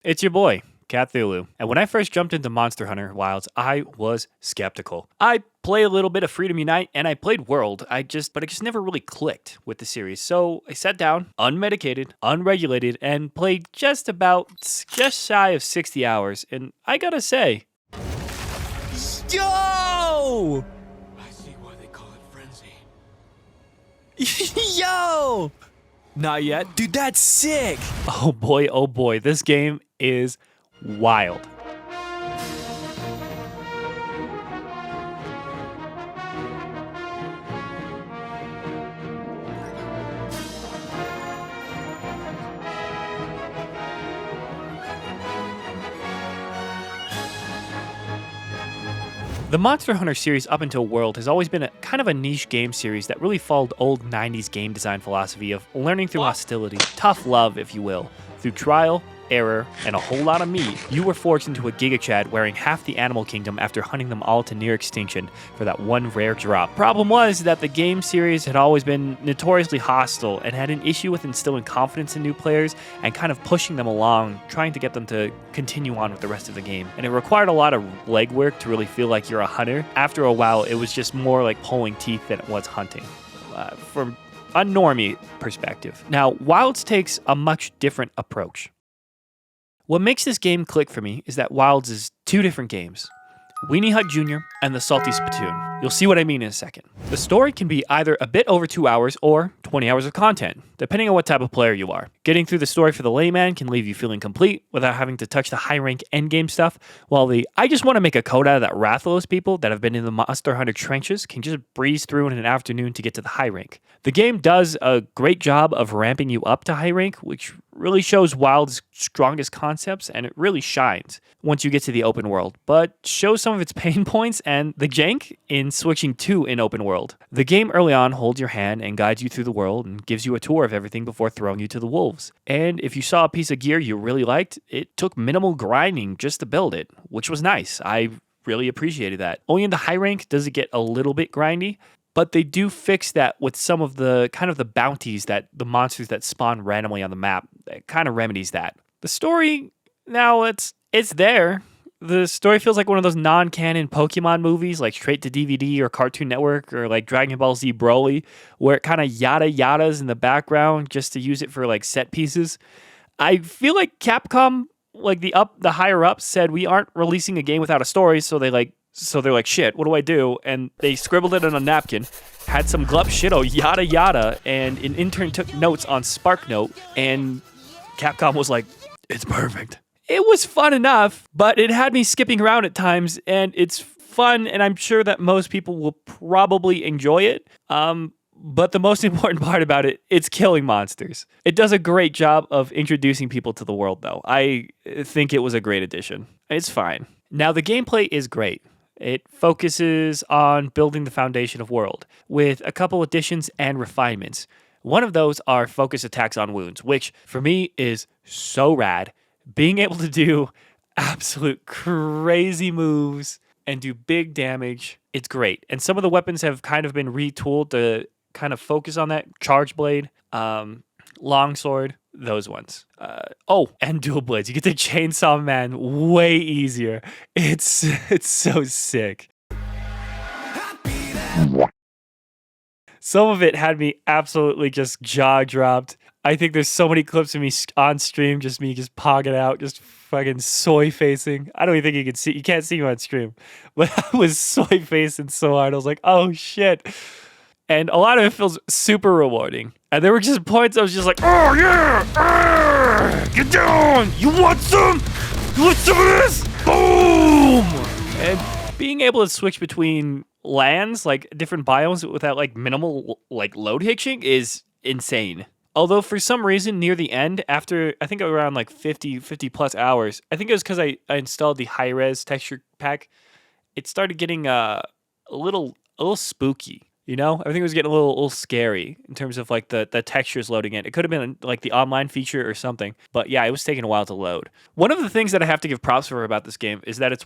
It's your boy, Cthulhu. And when I first jumped into Monster Hunter Wilds, I was skeptical. I played a little bit of Freedom Unite and I played World. But it just never really clicked with the series. So I sat down, unmedicated, unregulated, and played just shy of 60 hours. And I gotta say, yo! I see why they call it frenzy. Yo! Not yet. Dude, that's sick. Oh boy, this game is wild. The Monster Hunter series up until World has always been a kind of a niche game series that really followed old 90s game design philosophy of learning through hostility, tough love, if you will, through trial, error, and a whole lot of meat. You were forged into a Giga Chad wearing half the animal kingdom after hunting them all to near extinction for that one rare drop. Problem was that the game series had always been notoriously hostile and had an issue with instilling confidence in new players and kind of pushing them along, trying to get them to continue on with the rest of the game. And it required a lot of legwork to really feel like you're a hunter. After a while, it was just more like pulling teeth than it was hunting. From a normie perspective. Now, Wilds takes a much different approach. What makes this game click for me is that Wilds is two different games. Weenie Hut Jr. and the Salty Spittoon. You'll see what I mean in a second. The story can be either a bit over 2 hours or 20 hours of content, depending on what type of player you are. Getting through the story for the layman can leave you feeling complete without having to touch the high-rank endgame stuff, while the I just want to make a code out of that Rathalos people that have been in the Monster Hunter trenches can just breeze through in an afternoon to get to the high rank. The game does a great job of ramping you up to high rank, which really shows Wild's strongest concepts, and it really shines once you get to the open world, but shows some of its pain points and the jank in switching to an open world. The game early on holds your hand and guides you through the world and gives you a tour of everything before throwing you to the wolves. And if you saw a piece of gear you really liked, it took minimal grinding just to build it, which was nice. I really appreciated that. Only in the high rank does it get a little bit grindy, but they do fix that with some of the kind of the bounties that the monsters that spawn randomly on the map. It kind of remedies that. The story, now it's there. The story feels like one of those non-canon Pokemon movies, like straight to DVD or Cartoon Network or like Dragon Ball Z Broly, where it kind of yada yadas in the background just to use it for like set pieces. I feel like Capcom, like the higher ups, said we aren't releasing a game without a story, so they're like, shit, what do I do? And they scribbled it on a napkin, had some glup shitto, yada yada, and an intern took notes on SparkNote, and Capcom was like, it's perfect. It was fun enough, but it had me skipping around at times, and it's fun, and I'm sure that most people will probably enjoy it. But the most important part about it, it's killing monsters. It does a great job of introducing people to the world, though. I think it was a great addition. It's fine. Now, the gameplay is great. It focuses on building the foundation of World, with a couple additions and refinements. One of those are focus attacks on wounds, which for me is so rad. Being able to do absolute crazy moves and do big damage, it's great. And some of the weapons have kind of been retooled to kind of focus on that. Charge Blade, Longsword, those ones. And Dual Blades. You get the Chainsaw Man way easier. It's so sick. Some of it had me absolutely just jaw dropped. I think there's so many clips of me on stream, just me just pogging out, just fucking soy facing. I don't even think you can't see me on stream, but I was soy facing so hard. I was like, oh shit. And a lot of it feels super rewarding. And there were just points I was just like, oh yeah, get down. You want some? You want some of this? Boom. And being able to switch between lands, like different biomes without like minimal like load hitching is insane. Although for some reason near the end, after I think around like 50 plus hours, I think it was because I installed the high res texture pack, it started getting a little spooky. You know, everything was getting a little scary in terms of like the textures loading in. It could have been like the online feature or something, but yeah, it was taking a while to load. One of the things that I have to give props for about this game is that it's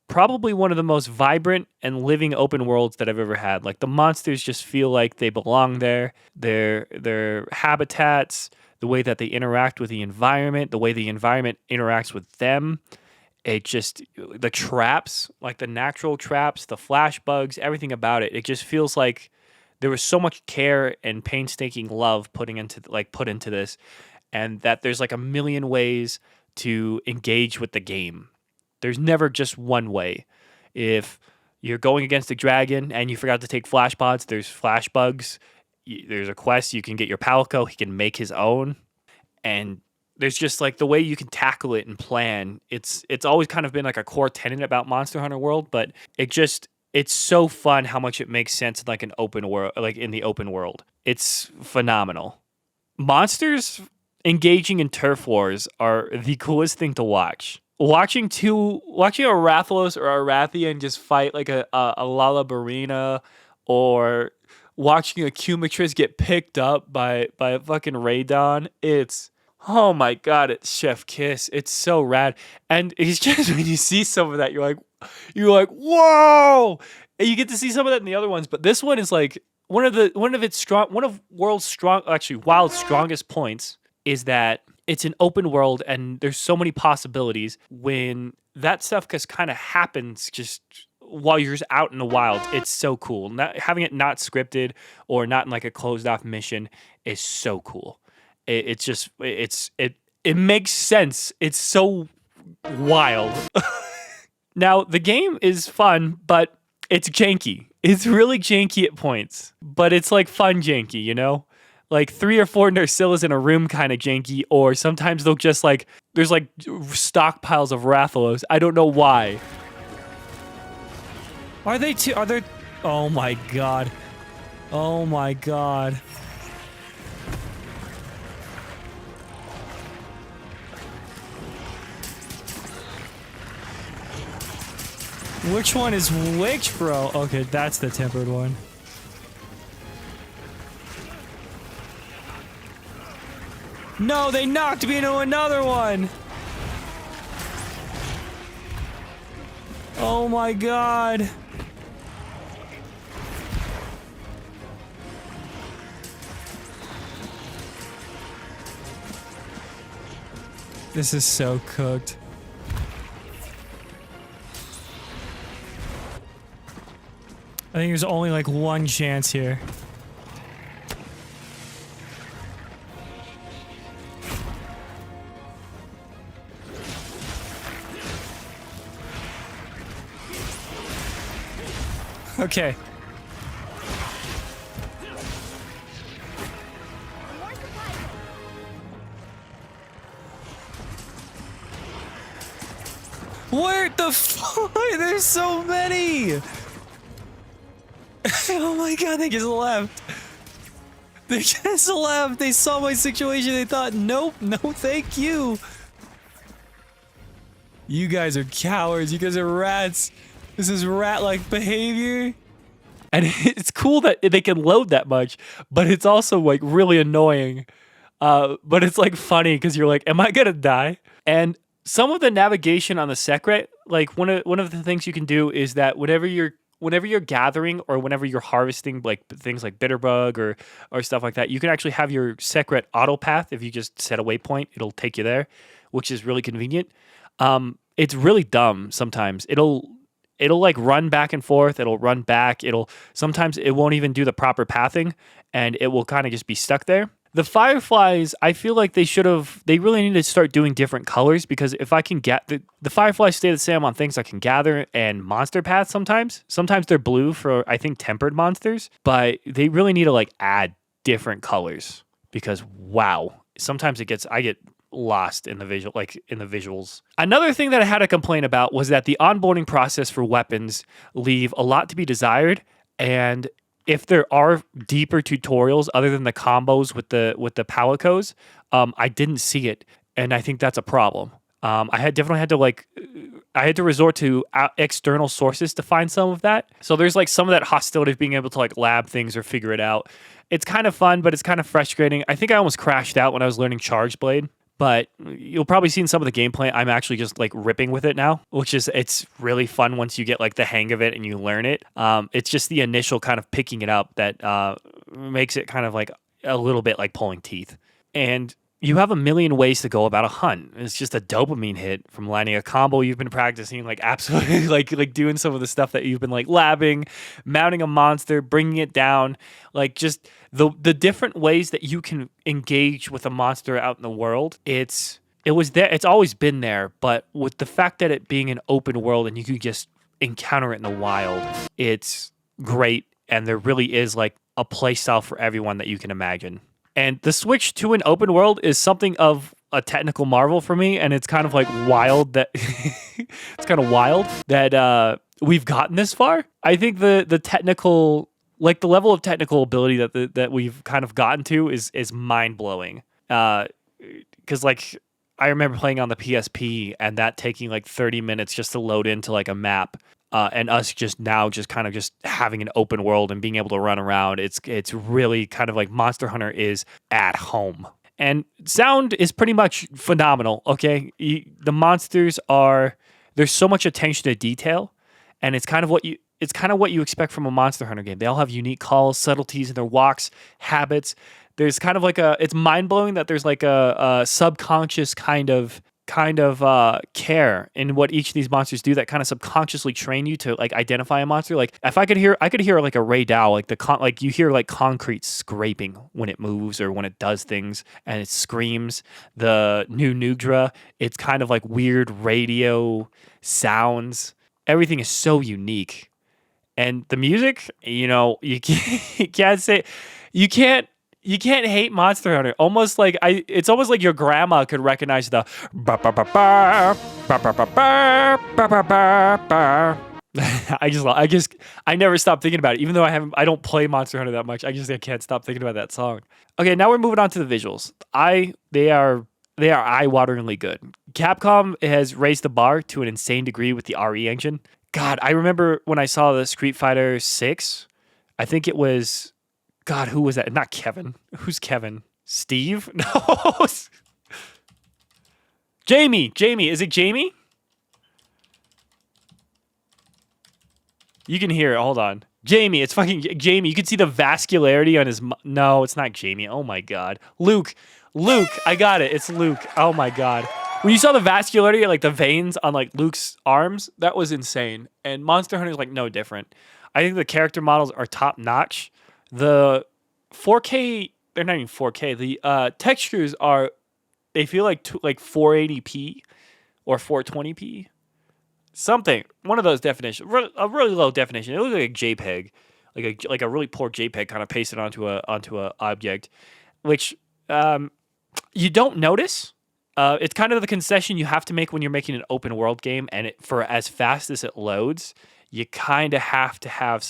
probably one of the most vibrant and living open worlds that I've ever had. Like the monsters just feel like they belong there. Their habitats, the way that they interact with the environment, the way the environment interacts with them. It just, the traps, like the natural traps, the flash bugs, everything about it. It just feels like there was so much care and painstaking love put into this, and that there's like a million ways to engage with the game. There's never just one way. If you're going against a dragon and you forgot to take flash pods, there's flash bugs. There's a quest, you can get your Palico, he can make his own. And there's just like the way you can tackle it and plan. It's always kind of been like a core tenet about Monster Hunter World, but it's so fun how much it makes sense in like an open world, like in the open world. It's phenomenal. Monsters engaging in turf wars are the coolest thing to watch. Watching a Rathalos or a Rathian just fight like a Lalabarina, or watching a Cumitris get picked up by a fucking Raidon, oh my god, it's Chef Kiss. It's so rad. And it's just, when you see some of that, you're like, whoa! And you get to see some of that in the other ones, but this one is like one of Wild's strongest points is that it's an open world and there's so many possibilities. When that stuff just kind of happens just while you're just out in the wild, it's so cool. Having it not scripted or not in like a closed off mission is so cool. It makes sense. It's so wild. Now, the game is fun, but it's janky. It's really janky at points, but it's like fun janky, you know? Like 3 or 4 Nersillas in a room kind of janky, or sometimes they'll just like, there's like stockpiles of Rathalos. I don't know why. Are there? Oh my god. Oh my god. Which one is which, bro? Okay, that's the tempered one. No, they knocked me into another one! Oh my god. This is so cooked. I think there's only like one chance here. Okay. Where the fuck? There's so many! Oh my god, they just left. They just left. They saw my situation. They thought, nope, no thank you. You guys are cowards. You guys are rats. This is rat-like behavior. And it's cool that they can load that much, but it's also like really annoying. But it's like funny because you're like, am I gonna die? And some of the navigation on the Sekret, like one of the things you can do is that whenever you're gathering or whenever you're harvesting like things like bitterbug or stuff like that, you can actually have your Sekret auto path. If you just set a waypoint, it'll take you there, which is really convenient. It's really dumb sometimes. It'll like run back and forth. It'll run back. Sometimes it won't even do the proper pathing, and it will kind of just be stuck there. The Fireflies, I feel like they really need to start doing different colors, because if I can get the Fireflies stay the same on things I can gather and monster paths sometimes. Sometimes they're blue for, I think, tempered monsters, but they really need to like add different colors, because wow, sometimes I get lost in the visuals. Another thing that I had to complain about was that the onboarding process for weapons leave a lot to be desired, and if there are deeper tutorials other than the combos with the Palicos, I didn't see it, and I think that's a problem. I had to resort to external sources to find some of that. So there's like some of that hostility of being able to like lab things or figure it out. It's kind of fun, but it's kind of frustrating. I think I almost crashed out when I was learning Charge Blade. But you'll probably see in some of the gameplay, I'm actually just like ripping with it now, it's really fun once you get like the hang of it and you learn it. It's just the initial kind of picking it up that makes it kind of like a little bit like pulling teeth. And you have a million ways to go about a hunt. It's just a dopamine hit from landing a combo you've been practicing, like absolutely like doing some of the stuff that you've been like labbing, mounting a monster, bringing it down, like just the different ways that you can engage with a monster out in the world. It was there. It's always been there, but with the fact that it being an open world and you could just encounter it in the wild, it's great. And there really is like a play style for everyone that you can imagine. And the switch to an open world is something of a technical marvel for me, and it's kind of like wild that it's kind of wild that we've gotten this far. I think the technical, like the level of technical ability that we've kind of gotten to is mind blowing. Because like I remember playing on the PSP and that taking like 30 minutes just to load into like a map. And us just kind of just having an open world and being able to run around. It's really kind of like Monster Hunter is at home. And sound is pretty much phenomenal, okay? The monsters there's so much attention to detail, and it's kind of what you expect from a Monster Hunter game. They all have unique calls, subtleties in their walks, habits. There's kind of like it's mind-blowing that there's like a subconscious kind of care in what each of these monsters do that kind of subconsciously train you to like identify a monster. Like if I could hear like a Ray Dow, like you hear like concrete scraping when it moves or when it does things and it screams. The new Nugdra, it's kind of like weird radio sounds. Everything is so unique. And the music, you can't hate Monster Hunter. It's almost like your grandma could recognize the ba ba ba ba ba ba ba ba ba ba ba. I never stop thinking about it, even though I don't play Monster Hunter that much. I can't stop thinking about that song. Okay, now we're moving on to the visuals. They are eye-wateringly good. Capcom has raised the bar to an insane degree with the RE engine. God, I remember when I saw the Street Fighter 6. I think it was. God, who was that? Not Kevin. Who's Kevin? Steve? No. Jamie. Is it Jamie? You can hear it. Hold on. Jamie. It's fucking Jamie. You can see the vascularity on his... No, it's not Jamie. Oh, my God. Luke. I got it. It's Luke. Oh, my God. When you saw the vascularity, like the veins on like Luke's arms, that was insane. And Monster Hunter is like no different. I think the character models are top notch. The 4K, they're not even 4K. The textures they feel like 480p or 420p. Something, one of those definitions, a really low definition. It looks like a JPEG, like a really poor JPEG kind of pasted onto a object, which you don't notice. It's kind of the concession you have to make when you're making an open world game, and for as fast as it loads, you kind of have to have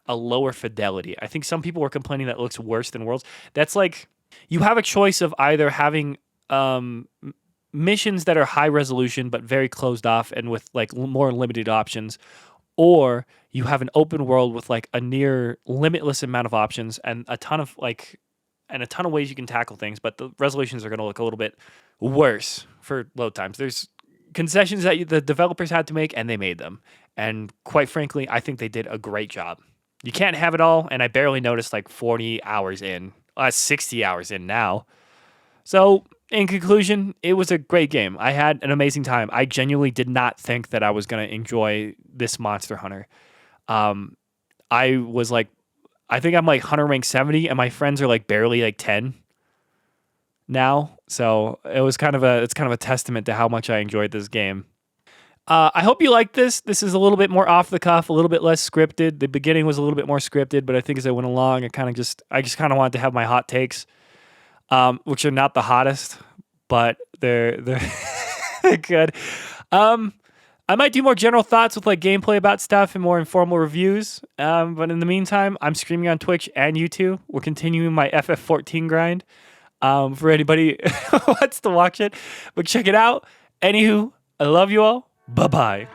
a lower fidelity. I think some people were complaining that it looks worse than Worlds. That's like, you have a choice of either having missions that are high resolution but very closed off and with like more limited options, or you have an open world with like a near limitless amount of options and a ton of ways you can tackle things, but the resolutions are going to look a little bit worse for load times. There's concessions that the developers had to make, and they made them. And quite frankly, I think they did a great job. You can't have it all, and I barely noticed like 40 hours in. 60 hours in now. So, in conclusion, it was a great game. I had an amazing time. I genuinely did not think that I was going to enjoy this Monster Hunter. I think I'm like Hunter rank 70, and my friends are like barely like 10 now. So it's kind of a testament to how much I enjoyed this game. I hope you like this. This is a little bit more off the cuff, a little bit less scripted. The beginning was a little bit more scripted, but I think as I went along, I just kind of wanted to have my hot takes, which are not the hottest, but they're they're good. I might do more general thoughts with like gameplay about stuff and more informal reviews. But in the meantime, I'm streaming on Twitch and YouTube. We're continuing my FF14 grind. For anybody who wants to watch it, but check it out. Anywho, I love you all. Bye-bye.